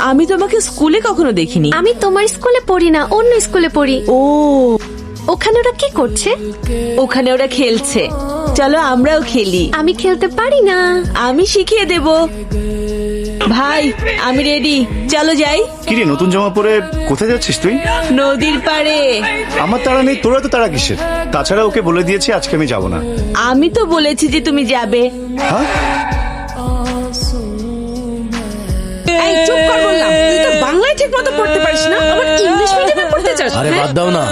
আমি তোমাকে স্কুলে কখনো দেখিনি। আমি তোমার স্কুলে পড়ি না, অন্য স্কুলে পড়ি। ও, ওখানে ওরা কি করছে? ওখানে ওরা খেলছে, চলো আমরাও খেলি। আমি খেলতে পারি না। আমি শিখিয়ে দেব। ভাই আমি রেডি, চলো যাই। কিরে নতুন জামা পরে কোথায় যাচ্ছিস তুই? নদীর পাড়ে। আমার তাড়া নেই, তোরা তো তাড়া কিসের? তাছাড়া ওকে বলে দিয়েছি আজকে আমি যাব না। আমি তো বলেছি যে তুমি যাবে। হ্যাঁ, এই চুপ কর বললাম। তুই তো বাংলায় ঠিক মতো পড়তে পারিস না, আবার ইংলিশ মিডিয়ামে পড়তে চাস। আরে বাদ দাও না,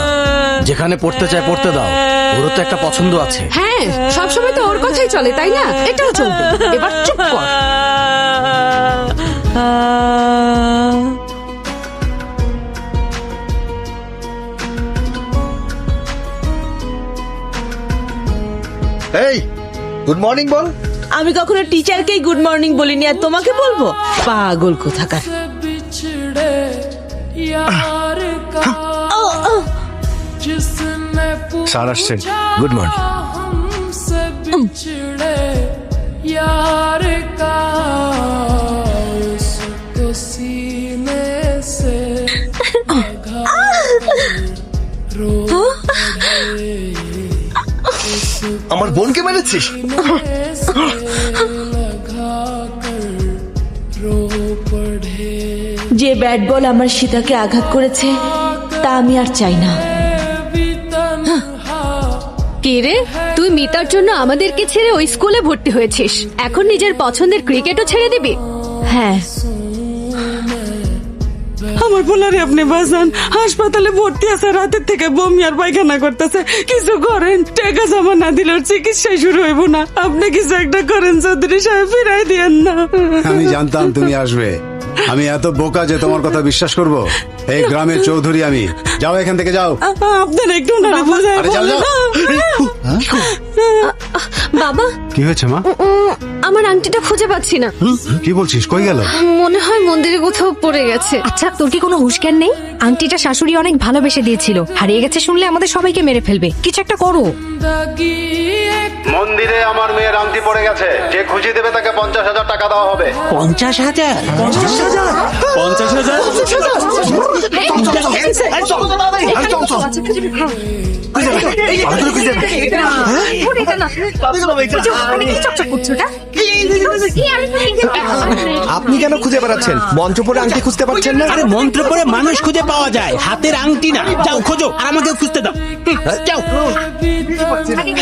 যেখানে পড়তে চায় পড়তে দাও। ওরও তো একটা পছন্দ আছে। হ্যাঁ, সবসময় তো ওর কথাই চলে, তাই না? এটাও চলবে। এবার চুপ কর। এই গুড মর্নিং বল। আমি কখনো টিচারকেই গুড মর্নিং বলিনি, আর তোমাকে বলবো? পাগল কোথাকার। স্যার আসছেন। Good morning. আমার বোনকে মেরেছিস? যে ব্যাট বল আমার সীতাকে আঘাত করেছে তা আমি আর চাই না। কে রে, তুই মিতার জন্য আমাদেরকে ছেড়ে ওই স্কুলে ভর্তি হয়েছিস, এখন নিজের পছন্দের ক্রিকেটও ছেড়ে দিবি? হ্যাঁ, আমার পোলারে আপনি বাঁচান। হাসপাতালে ভর্তি আছে, রাতের থেকে বমি আর পায়খানা করতেছে। কিছু করেন, টাকা জমা না দিলে ওর চিকিৎসা শুরু হইব না। আপনি কিছু একটা করেন চৌধুরী সাহেব, ফিরাই দিয়েন না। আমি জানতাম তুমি আসবে। আমি এত বোকা যে তোমার কথা বিশ্বাস করব? এই গ্রামের চৌধুরী আমি। যাও এখান থেকে যাও। আপনার একটু ওনারে বোঝায় আরে যাও, যাও। বাবা, কি হয়েছে মা? আমার আংটিটা খুঁজে পাচ্ছি না। কি বলছিস, কই গেল? মনে হয় মন্দিরে কোথাও পড়ে গেছে। আচ্ছা, তোর কি কোনো হুঁশ জ্ঞান নেই? আংটিটা শাশুড়ি অনেক ভালোবেসে দিয়েছিল, হারিয়ে গেছে শুনলে আমাদের সবাইকে মেরে ফেলবে। কিছু একটা করো। মন্দিরে আমার মেয়ের আংটি পড়ে গেছে, যে খুঁজে দেবে তাকে 50,000 টাকা দেওয়া হবে। 50,000? 50,000? আপনি কেন খুঁজে বেড়াচ্ছেন? মন্ত্র পড়ে আংটি খুঁজতে পারছেন না? আরে মন্ত্র পড়ে মানুষ খুঁজে পাওয়া যায়, হাতের আংটি না। যাও খোঁজো, আর আমাকে খুঁজতে দাও। যাও।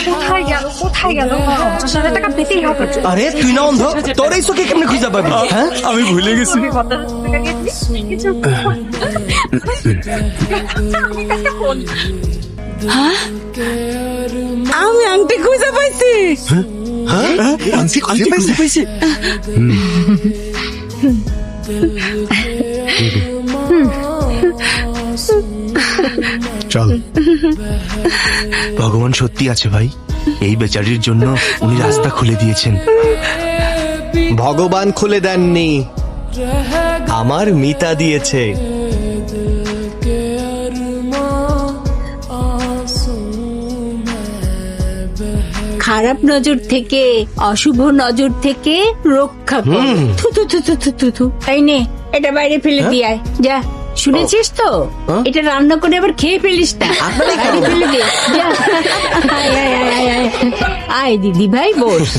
কোথায় গেল? কোথায় গেল? 50,000 টাকা পেতেই হবে। আরে তুই না অন্ধ? তোর এই চোখে কেমনে খুঁজে পাবি? হ্যাঁ, আমি ভুলে গেছি। আমি আংটি খুঁজে পাইছি। আংটি খুঁজে পাইছি? চল। ভগবান সত্যি আছে ভাই, এই বেচারির জন্য উনি রাস্তা খুলে দিয়েছেন। ভগবান খুলে দেননি, আমার মিতা দিয়েছে। খারাপ নজর থেকে, অশুভ নজর থেকে রক্ষা কর। থু থু থু থু থু থু থু। এই নে, এটা বাইরে ফেলে দিয়ে আয়। যা, শুনেছিস তো? এটা রান্না করে আবার খেয়ে ফেলিস না। বাইরে ফেলে দে, যা। আয় আয় আয় আয় আয়। আয় দিদি ভাই, বস।